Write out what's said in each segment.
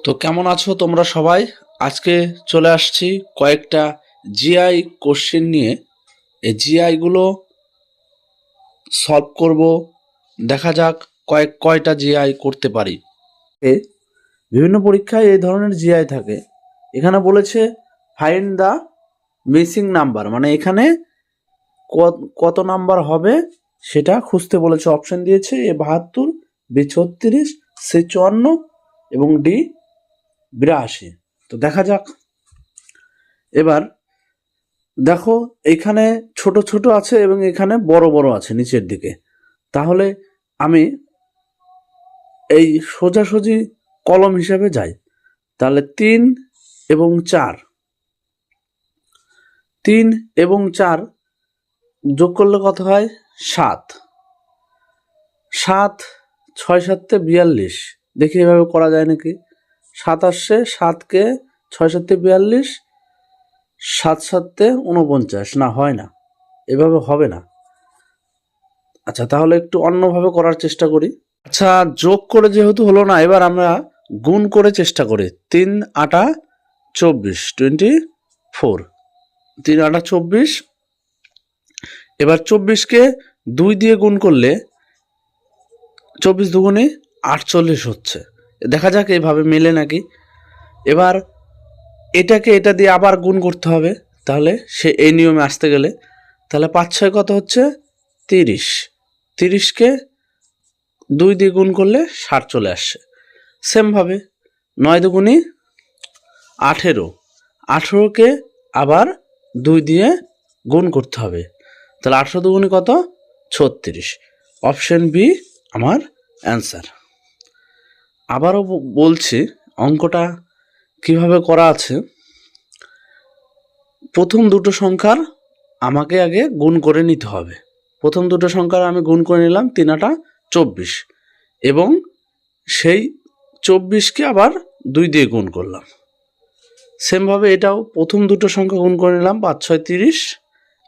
তো কেমন আছো তোমরা সবাই? আজকে চলে আসছি কয়েকটা জিআই কোশ্চেন নিয়ে। এই জিআই গুলো সলভ করব। দেখা যাক কয়টা জিআই করতে পারি। বিভিন্ন পরীক্ষায় এই ধরনের জিআই থাকে। এখানে বলেছে ফাইন্ড দ্য মিসিং নাম্বার, মানে এখানে কত নাম্বার হবে সেটা খুঁজতে বলেছে। অপশন দিয়েছে এ 72, বি 36, সি 54 এবং ডি 82। তো দেখা যাক। এবার দেখো, এখানে ছোট ছোট আছে এবং এখানে বড় বড় আছে নিচের দিকে। তাহলে আমি এই সোজাসুজি কলম হিসাবে যাই। তাহলে 3 এবং 4, 3 এবং 4 যোগ করলে কত হয়? 7। 7, 6 7 42। দেখি এভাবে করা যায় নাকি। 7 আসছে, 7কে 6 7 42, 7 7 49। না, হয় না, এভাবে হবে না। আচ্ছা, তাহলে একটু অন্যভাবে করার চেষ্টা করি। আচ্ছা, যোগ করে যেহেতু হলো না, এবার আমরা গুণ করে চেষ্টা করি। 3 8 24, 24। 3 8 24। এবার 24কে 2 দিয়ে গুণ করলে 24 দুগুণে 48 হচ্ছে। দেখা যাক এইভাবে মেলে নাকি। এবার এটাকে এটা দিয়ে আবার গুণ করতে হবে, তাহলে সে এই নিয়মে আসতে গেলে। তাহলে 5 6 কত হচ্ছে? 30। 30কে 2 দিয়ে গুণ করলে 60 চলে আসছে। সেমভাবে 9 দুগুণে 18। 18কে আবার 2 দিয়ে গুণ করতে হবে। তাহলে 18 দুগুণে কত? 36। অপশন বি আমার অ্যান্সার। আবারও বলছি, অঙ্কটা কিভাবে করা আছে। প্রথম দুটো সংখ্যার আমাকে আগে গুণ করে নিতে হবে। প্রথম দুটো সংখ্যার আমি গুণ করে নিলাম 3 8 24, এবং সেই 24কে আবার 2 দিয়ে গুণ করলাম। সেমভাবে এটাও প্রথম দুটো সংখ্যা গুণ করে নিলাম 5 6 30,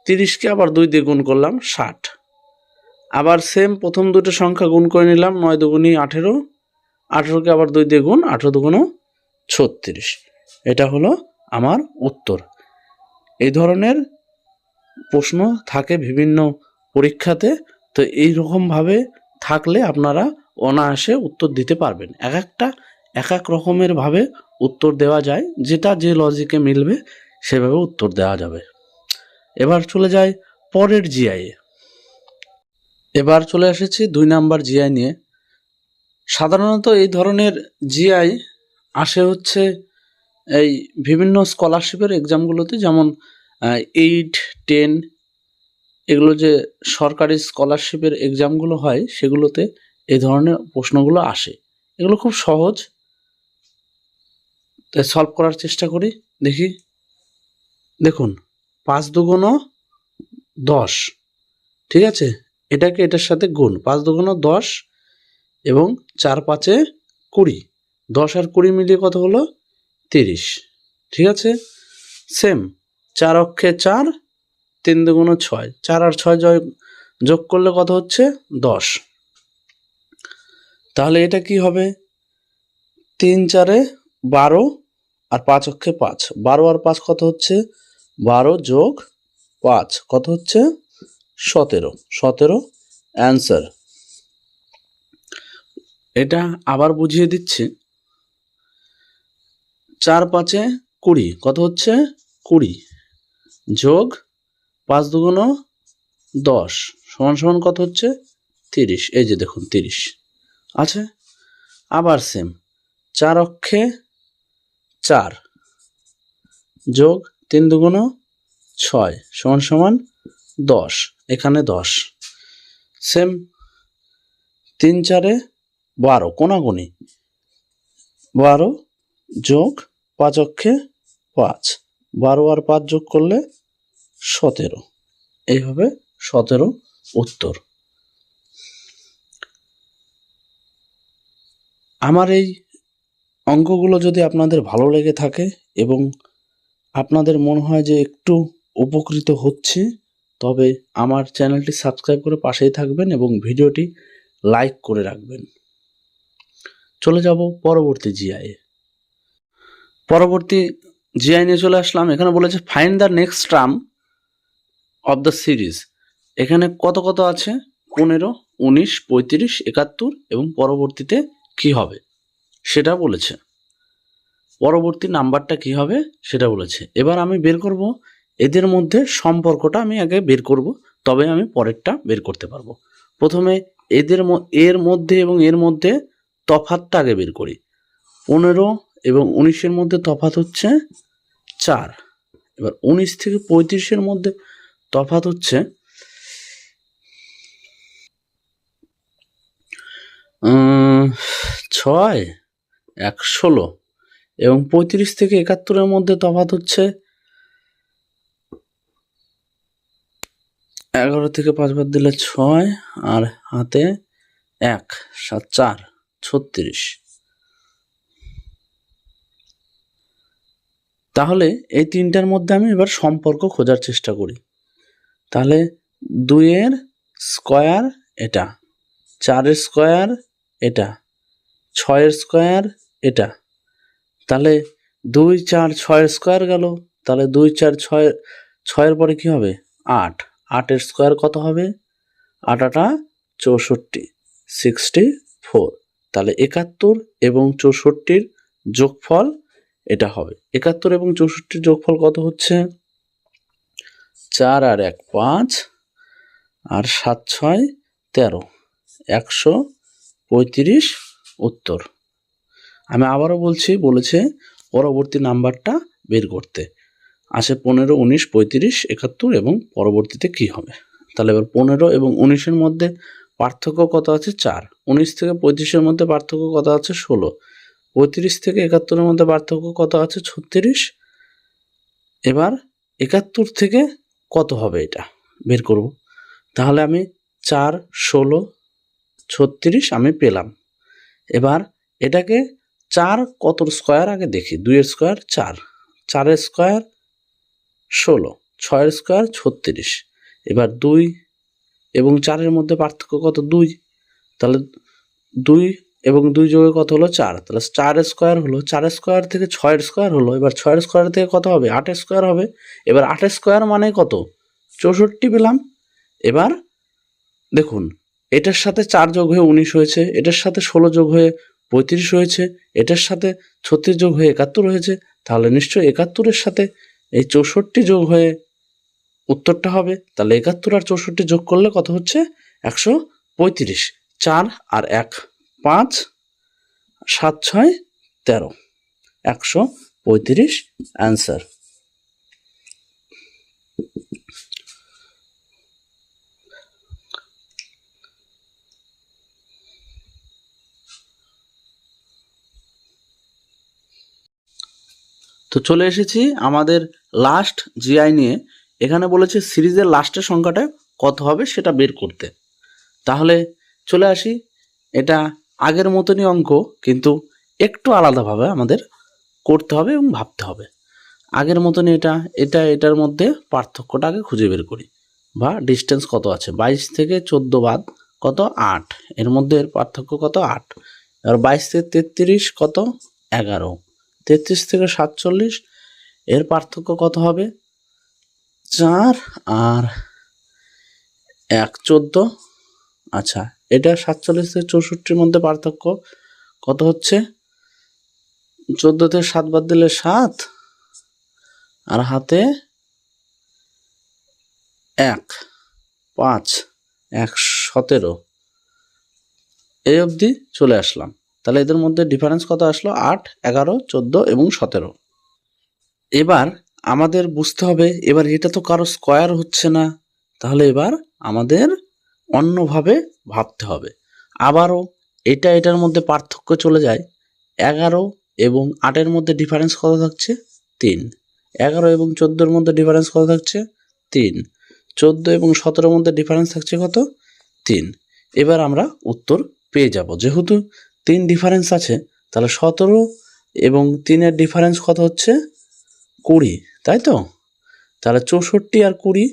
30কে আবার 2 দিয়ে গুণ করলাম 60। আবার সেম প্রথম দুটো সংখ্যা গুণ করে নিলাম 9 দুগুণে 18, 18কে আবার 2 দিয়ে গুণ, 18 দুগুণ 36। এটা হলো আমার উত্তর। এই ধরনের প্রশ্ন থাকে বিভিন্ন পরীক্ষাতে। তো এই রকমভাবে থাকলে আপনারা অনায়াসে উত্তর দিতে পারবেন। এক এক রকমের ভাবে উত্তর দেওয়া যায়, যেটা যে লজিকে মিলবে সেভাবে উত্তর দেওয়া যাবে। এবার চলে যাই পরের জিআই। এবার চলে এসেছি 2 নাম্বার জিআই নিয়ে। সাধারণত এই ধরনের জিআই আসে হচ্ছে এই বিভিন্ন স্কলারশিপের এক্সামগুলোতে, যেমন 8 10, এগুলো যে সরকারি স্কলারশিপের এক্সামগুলো হয় সেগুলোতে এই ধরনের প্রশ্নগুলো আসে। এগুলো খুব সহজ, তাই সলভ করার চেষ্টা করি। দেখি, দেখুন 5 দুগুণ 10, ঠিক আছে, এটাকে এটার সাথে গুণ। 5 দুগুণ 10 এবং 4 5 20। 10 আর 20 মিলিয়ে কত হলো? 30, ঠিক আছে। সেম 4 অক্ষে 4, 3 দুগুণ 6, 4 আর 6 যোগ করলে কত হচ্ছে? 10। তাহলে এটা কি হবে? 3 4 12 আর 5 অক্ষে 5। 12 আর 5 কত হচ্ছে? 12 যোগ 5 কত হচ্ছে? 17। 17 অ্যান্সার। এটা আবার বুঝিয়ে দিচ্ছি। 4 5 20 কত হচ্ছে? 20 যোগ 5 দুগুণ 10 সমান সমান কত হচ্ছে? 30। এই যে দেখুন 30 আছে। আবার সেম 4 অক্ষে 4 যোগ 3 দুগুণ 6 সমান সমান 10। এখানে 10। সেম 3 4 12 কোনাগুনি 12 যোগ 5 অক্ষে 5, 12 আর 5 যোগ করলে 17। এইভাবে 17 উত্তর। আমার এই অঙ্কগুলো যদি আপনাদের ভালো লেগে থাকে এবং আপনাদের মনে হয় যে একটু উপকৃত হচ্ছে, তবে আমার চ্যানেলটি সাবস্ক্রাইব করে পাশেই থাকবেন এবং ভিডিওটি লাইক করে রাখবেন। চলে যাব পরবর্তী জিআই। পরবর্তী জিআই নিয়ে চলে আসলাম। এখানে বলেছে find the next term of the series. এখানে কত কত আছে? 15, 19, 35, 71 এবং পরবর্তীতে কি হবে সেটা বলেছে। পরবর্তী নাম্বারটা কি হবে সেটা বলেছে। এবার আমি বের করব এদের মধ্যে সম্পর্কটা, আমি আগে বের করব, তবে আমি পরেরটা বের করতে পারবো। প্রথমে এর মধ্যে এবং এর মধ্যে তফাৎটা আগে বের করি। 15 এবং 19-এর মধ্যে তফাৎ হচ্ছে 4। এবার 19 থেকে 35-এর মধ্যে তফাৎ হচ্ছে 6, 1, 16 এবং 35 থেকে 71-এর মধ্যে তফাৎ হচ্ছে 11 থেকে 5 বাদ দিলে 6 আর হাতে 1, 7, 4, 36। তাহলে এই তিনটার মধ্যে আমি এবার সম্পর্ক খোঁজার চেষ্টা করি। তাহলে 2-এর স্কয়ার এটা, 4-এর স্কয়ার এটা, 6-এর স্কয়ার এটা। তাহলে 2, 4, 6-এর স্কয়ার গেল। তাহলে 2, 4, 6, 6-এর পরে কি হবে? 8। 8-এর স্কয়ার কত হবে? 8 8 64, 64। তাহলে 71 এবং 64-র যোগফল এটা হবে। 71 এবং 64-র যোগফল কত হচ্ছে? 4 আর 1 5 আর 7 6 13, 135 উত্তর। আমি আবারও বলেছে পরবর্তী নাম্বারটা বের করতে। আসে 15, 19, 35, 71 এবং পরবর্তীতে কি হবে। তাহলে এবার 15 এবং 19-এর মধ্যে পার্থক্য কত আছে? 4। 19 থেকে 35-এর মধ্যে পার্থক্য কত আছে? 16। 35 থেকে 71-এর মধ্যে পার্থক্য কত আছে? 36। এবার 71 থেকে কত হবে এটা বের করব। তাহলে আমি 4, 16, 36 আমি পেলাম। এবার এটাকে 4 কত স্কয়ার আগে দেখি। 2-এর স্কয়ার 4, 4-এর স্কয়ার 16, 6-এর স্কয়ার 36। এবার 2 এবং 4-এর মধ্যে পার্থক্য কত? 2। তাহলে 2 এবং 2 যোগে কত হলো? 4। তাহলে 4-এর স্কয়ার হলো, 4-এর স্কয়ার থেকে 6-এর স্কয়ার হলো। এবার 6-এর স্কয়ার থেকে কত হবে? 8-এর স্কয়ার হবে। এবার 8-এর স্কয়ার মানে কত? 64 পেলাম। এবার দেখুন, এটার সাথে 4 যোগ হয়ে 19 হয়েছে, এটার সাথে 16 যোগ হয়ে 35 হয়েছে, এটার সাথে 36 যোগ হয়ে 71 হয়েছে। তাহলে নিশ্চয়ই 71-এর সাথে এই 64 যোগ হয়ে উত্তরটা হবে। তাহলে 71 আর 64 যোগ করলে কত হচ্ছে? 135। 4 আর 1 5, 7 6 13, 135 অ্যান্সার। তো চলে এসেছি আমাদের লাস্ট জিআই নিয়ে। এখানে বলেছে সিরিজের লাস্টের সংখ্যাটা কত হবে সেটা বের করতে। তাহলে চলে আসি। এটা আগের মতনই অঙ্ক, কিন্তু একটু আলাদাভাবে আমাদের করতে হবে এবং ভাবতে হবে। আগের মতনই এটার মধ্যে পার্থক্যটা আগে খুঁজে বের করি, বা ডিস্টেন্স কত আছে। 22 থেকে 14 বাদ কত? 8। এর মধ্যে এর পার্থক্য কত? 8। আর 22 থেকে 33 কত? 11। 33 থেকে 47 এর পার্থক্য কত হবে? 4 আর 1 14। আচ্ছা, এটা 47 থেকে 64-র মধ্যে পার্থক্য কত হচ্ছে? 14 থেকে 7 বাদ দিলে 7 আর হাতে 1 5 1 17। এই অবধি চলে আসলাম। তাহলে এদের মধ্যে ডিফারেন্স কত আসলো? 8 11 14 এবং 17। এবার আমাদের বুঝতে হবে, এবার এটা তো কারো স্কয়ার হচ্ছে না, তাহলে এবার আমাদের অন্যভাবে ভাবতে হবে। আবারও এটার মধ্যে পার্থক্য চলে যায়। 11 এবং 8-এর মধ্যে ডিফারেন্স কত থাকছে? 3। 11 এবং 14-এর মধ্যে ডিফারেন্স কত থাকছে? 3। 14 এবং 17-এর মধ্যে ডিফারেন্স থাকছে কত? 3। এবার আমরা উত্তর পেয়ে যাব। যেহেতু 3 ডিফারেন্স আছে, তাহলে 17 এবং 3-এর ডিফারেন্স কত হচ্ছে? 20, তাই তো? তাহলে 64 আর 20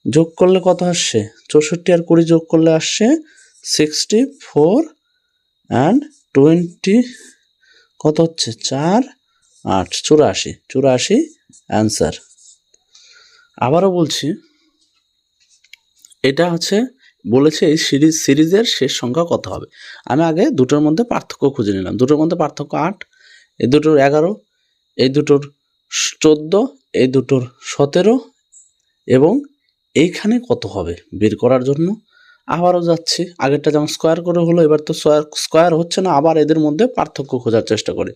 যোগ করলে কত আসছে? 64 আর 20 যোগ করলে আসছে 64 and 20 কত হচ্ছে? 4 8 84 84 অ্যান্সার। আবারও বলছি, এটা হচ্ছে বলেছে এই সিরিজের শেষ সংখ্যা কত হবে। আমি আগে দুটোর মধ্যে পার্থক্য খুঁজে নিলাম। দুটোর মধ্যে পার্থক্য 8, এই দুটোর 11, এই দুটোর 14, এই দুটোর 17 এবং এইখানে কত হবে বের করার জন্য আবারও যাচ্ছি। আগেরটা যেমন স্কোয়ার করে হলো, এবার তো স্কোয়ার হচ্ছে না, আবার এদের মধ্যে পার্থক্য খোঁজার চেষ্টা করি।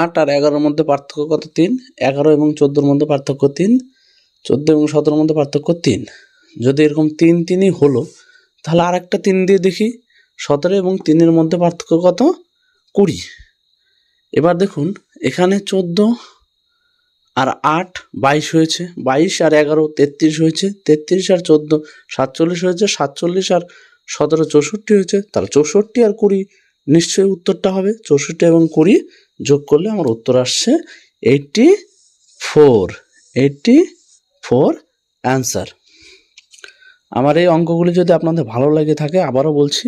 8 আর 11-র মধ্যে পার্থক্য কত? 3। 11 এবং 14-র মধ্যে পার্থক্য 3। 14 এবং 17-র মধ্যে পার্থক্য 3। যদি এরকম 3 3ই হলো, তাহলে আর একটা 3 দিয়ে দেখি। 17 এবং 3-এর মধ্যে পার্থক্য কত? 20। এবার দেখুন এখানে 14 আর 8 22 হয়েছে, 22 আর 11 33 হয়েছে, 33 আর 14 47 হয়েছে, 47 আর 17 64 হয়েছে। তাহলে 64 আর 20 নিশ্চয়ই উত্তরটা হবে। 64 এবং 20 যোগ করলে আমার উত্তর আসছে 84। 84 অ্যান্সার। আমার এই অঙ্কগুলি যদি আপনাদের ভালো লাগে থাকে, আবারও বলছি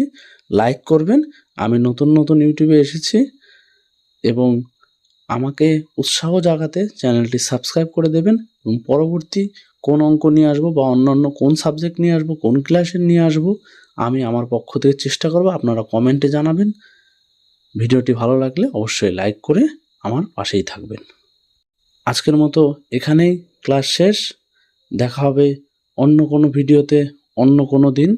লাইক করবেন। আমি নতুন নতুন ইউটিউবে এসেছি এবং আমাকে উৎসাহ জাগাতে চ্যানেলটি সাবস্ক্রাইব করে দেবেন এবং পরবর্তী কোন অঙ্ক নিয়ে আসবো বা অন্যান্য কোন সাবজেক্ট নিয়ে আসবো, কোন ক্লাসের নিয়ে আসবো, আমি আমার পক্ষ থেকে চেষ্টা করব। আপনারা কমেন্টে জানাবেন। ভিডিওটি ভালো লাগলে অবশ্যই লাইক করে আমার পাশেই থাকবেন। আজকের মতো এখানেই ক্লাস শেষ। দেখা হবে অন্য কোনো ভিডিওতে অন্য কোনো দিন।